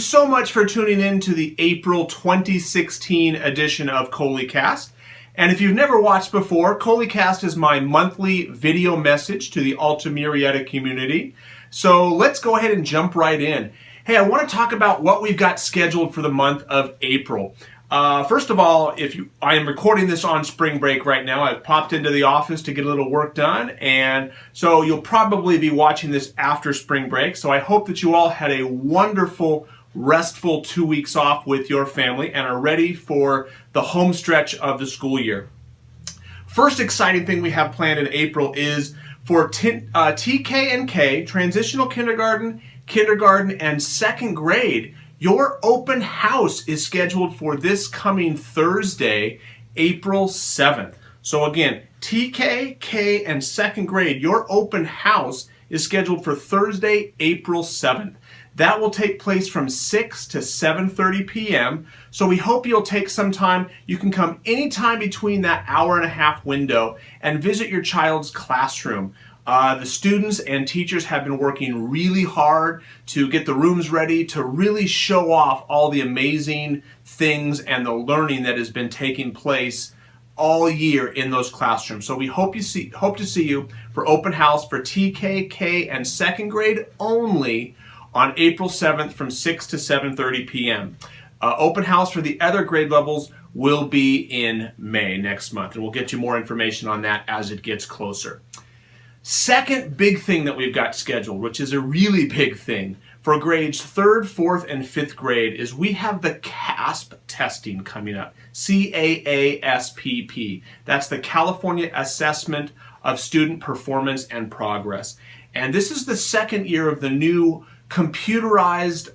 so much for tuning in to the April 2016 edition of ColeyCast. And if you've never watched before, ColeyCast is my monthly video message to the Alta Murrieta community. So let's go ahead and jump right in. Hey, I want to talk about what we've got scheduled for the month of April. First of all, I am recording this on spring break right now. I've popped into the office to get a little work done, and so you'll probably be watching this after spring break. So I hope that you all had a wonderful, restful 2 weeks off with your family and are ready for the home stretch of the school year. First exciting thing we have planned in April is for TK and K, transitional kindergarten, and second grade. Your open house is scheduled for this coming Thursday, April 7th. So again, TK, K, and second grade, your open house is scheduled for Thursday, April 7th. That will take place from 6 to 7:30 p.m. So we hope you'll take some time. You can come anytime between that hour and a half window and visit your child's classroom. The students and teachers have been working really hard to get the rooms ready to really show off all the amazing things and the learning that has been taking place all year in those classrooms. So we hope to see you for open house for TK, K, and second grade only on April 7th from 6 to 7:30 p.m. Open house for the other grade levels will be in May next month, and we'll get you more information on that as it gets closer. Second big thing that we've got scheduled, which is a really big thing for grades 3rd, 4th, and 5th grade, is we have the CAASP testing coming up. CAASPP. That's the California Assessment of Student Performance and Progress. And this is the second year of the new computerized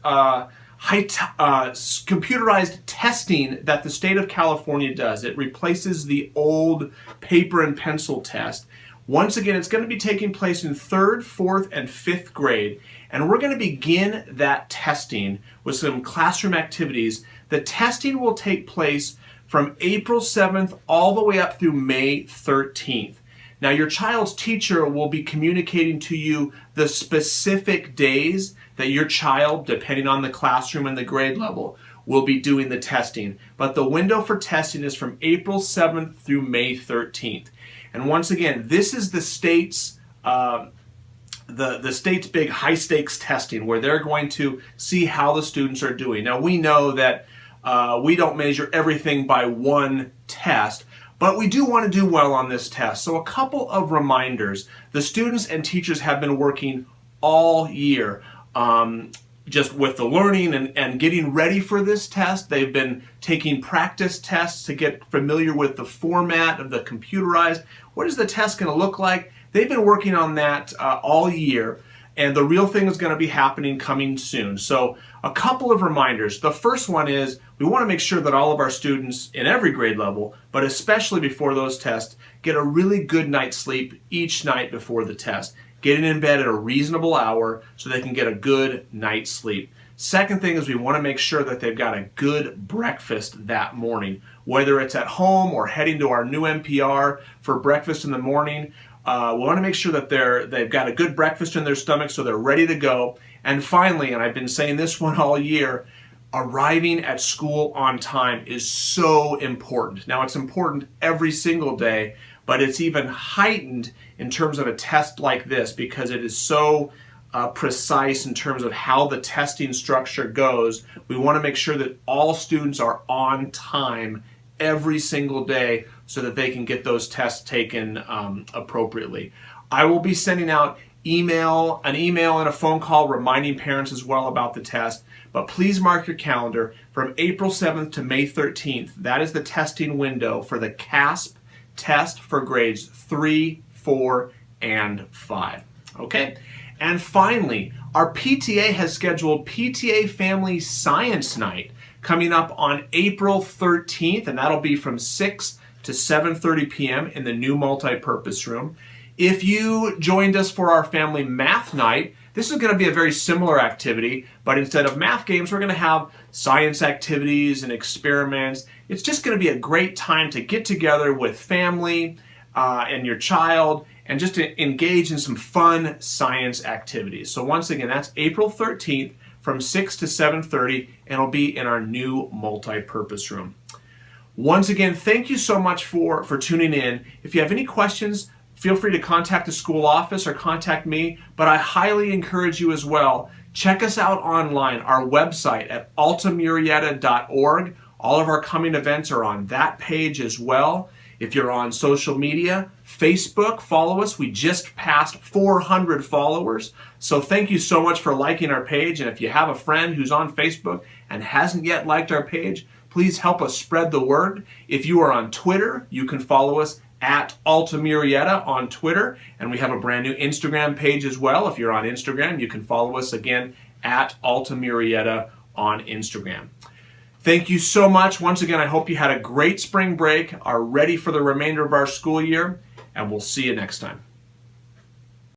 testing that the state of California does. It replaces the old paper and pencil test. Once again, it's going to be taking place in 3rd, 4th, and 5th grade, and we're going to begin that testing with some classroom activities. The testing will take place from April 7th all the way up through May 13th. Now, your child's teacher will be communicating to you the specific days that your child, depending on the classroom and the grade level, will be doing the testing. But the window for testing is from April 7th through May 13th. And once again, this is the state's the state's big high stakes testing, where they're going to see how the students are doing. Now, we know that we don't measure everything by one test, but we do want to do well on this test. So a couple of reminders. The students and teachers have been working all year just with the learning and getting ready for this test. They've been taking practice tests to get familiar with the format of the computerized. What is the test going to look like? They've been working on that all year, and the real thing is going to be happening coming soon. So a couple of reminders. The first one is we want to make sure that all of our students in every grade level, but especially before those tests, get a really good night's sleep each night before the test. Getting in bed at a reasonable hour so they can get a good night's sleep. Second thing is we want to make sure that they've got a good breakfast that morning. Whether it's at home or heading to our new NPR for breakfast in the morning, we want to make sure that they've got a good breakfast in their stomach so they're ready to go. And finally, and I've been saying this one all year, arriving at school on time is so important. Now, it's important every single day, but it's even heightened in terms of a test like this because it is so precise in terms of how the testing structure goes. We want to make sure that all students are on time every single day so that they can get those tests taken appropriately. I will be sending out an email and a phone call reminding parents as well about the test, but please mark your calendar from April 7th to May 13th. That is the testing window for the CAASP test for grades 3, 4, and 5. Okay? And finally, our PTA has scheduled PTA Family Science Night coming up on April 13th, and that'll be from 6 to 7:30 p.m. in the new multi-purpose room. If you joined us for our Family Math Night, this is going to be a very similar activity, but instead of math games, we're going to have science activities and experiments. It's just going to be a great time to get together with family and your child and just to engage in some fun science activities. So once again, that's April 13th from 6 to 7:30, and it'll be in our new multi-purpose room. Once again, thank you so much for tuning in. If you have any questions, feel free to contact the school office or contact me, but I highly encourage you as well. Check us out online, our website at altamurieta.org. All of our coming events are on that page as well. If you're on social media, Facebook, follow us. We just passed 400 followers. So thank you so much for liking our page. And if you have a friend who's on Facebook and hasn't yet liked our page, please help us spread the word. If you are on Twitter, you can follow us at altamurieta on Twitter. And we have a brand new Instagram page as well. If you're on Instagram, you can follow us again at altamurieta on Instagram. Thank you so much. Once again, I hope you had a great spring break, are ready for the remainder of our school year, and we'll see you next time.